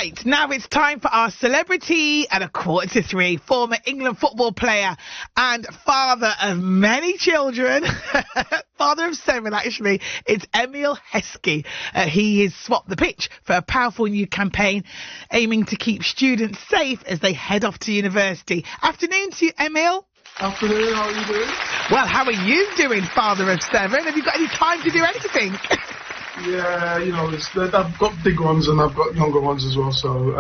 Right, now it's time for our celebrity at 2:45. Former England football player and father of many children, father of 7 actually, it's Emile Heskey. He has swapped the pitch for a powerful new campaign aiming to keep students safe as they head off to university. Afternoon to you, Emile. Afternoon, how are you doing? Well, how are you doing, father of 7? Have you got any time to do anything? Yeah, you know, I've got big ones and I've got younger ones as well, so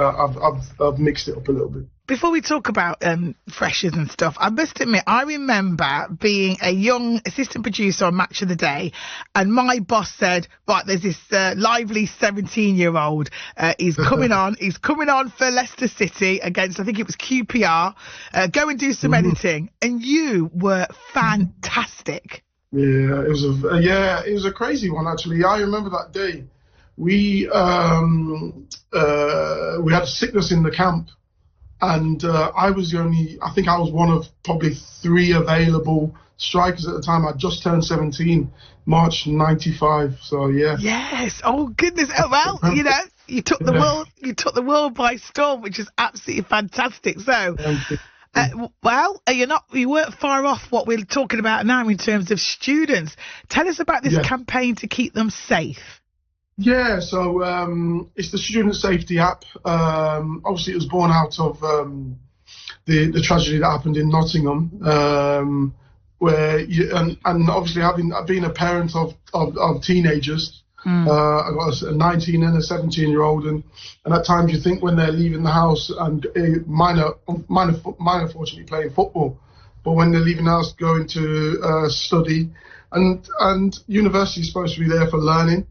I've mixed it up a little bit. Before we talk about freshers and stuff, I must admit, I remember being a young assistant producer on Match of the Day, and my boss said, right, there's this lively 17-year-old. He's coming on. He's coming on for Leicester City against, I think it was QPR. Go and do some editing. And you were fantastic. Yeah, it was a crazy one actually. I remember that day. We had sickness in the camp, and I was I think I was one of probably 3 available strikers at the time. I just turned 17, March '95. So yeah. Yes. Oh goodness. Oh well, you know, you took the world by storm, which is absolutely fantastic. So. You weren't far off what we're talking about now in terms of students. Tell us about this campaign to keep them safe. Yeah, so it's the student safety app. Obviously, it was born out of the tragedy that happened in Nottingham, where and obviously being a parent of teenagers. I got a 19 and a 17-year-old, and at times you think when they're leaving the house, and mine unfortunately playing football, but when they're leaving the house going to study, and university is supposed to be there for learning,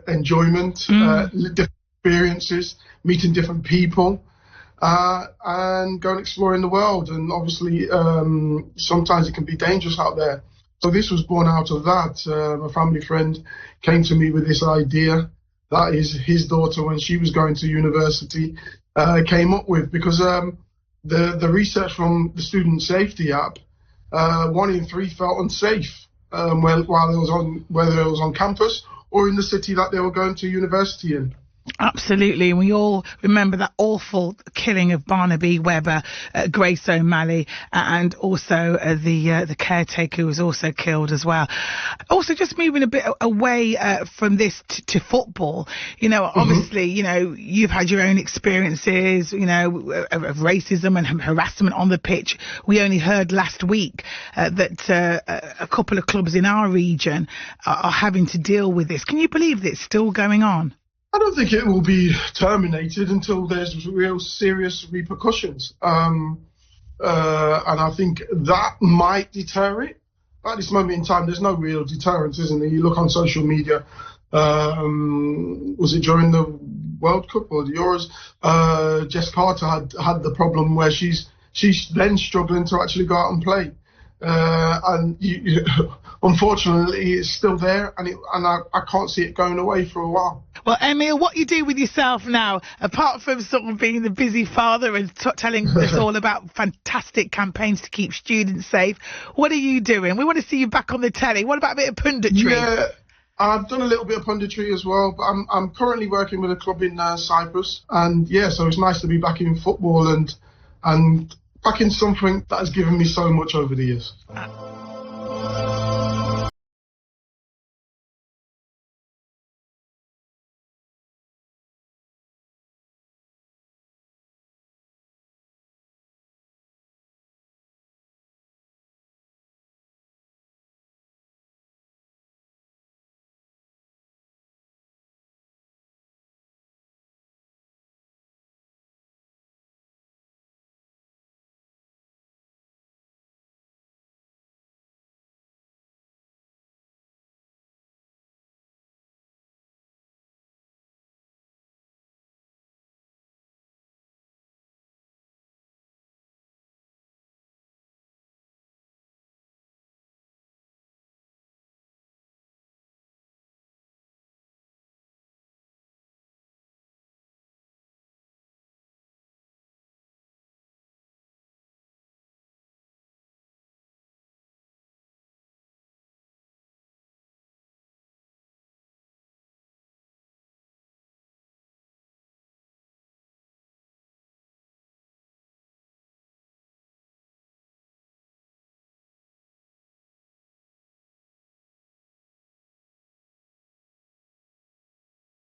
enjoyment, different experiences, meeting different people, and going exploring the world. And obviously sometimes it can be dangerous out there. So this was born out of that. A family friend came to me with this idea that his daughter, when she was going to university, came up with, because the research from the student safety app, 1 in 3 felt unsafe whether it was on campus or in the city that they were going to university in. Absolutely. We all remember that awful killing of Barnaby, Webber, Grace O'Malley, and also the caretaker who was also killed as well. Also, just moving a bit away from this to football, you know, obviously, you know, you've had your own experiences, you know, of racism and harassment on the pitch. We only heard last week that a couple of clubs in our region are having to deal with this. Can you believe that it's still going on? I don't think it will be terminated until there's real serious repercussions. And I think that might deter it. At this moment in time, there's no real deterrent, isn't there? You look on social media, was it during the World Cup or the Euros? Jess Carter had the problem where she's then struggling to actually go out and play. And unfortunately, it's still there, and I can't see it going away for a while. Well, Emile, what you do with yourself now, apart from sort of being the busy father and telling us all about fantastic campaigns to keep students safe, what are you doing? We want to see you back on the telly. What about a bit of punditry? Yeah, I've done a little bit of punditry as well, but I'm currently working with a club in Cyprus, and yeah, so it's nice to be back in football and back in something that has given me so much over the years.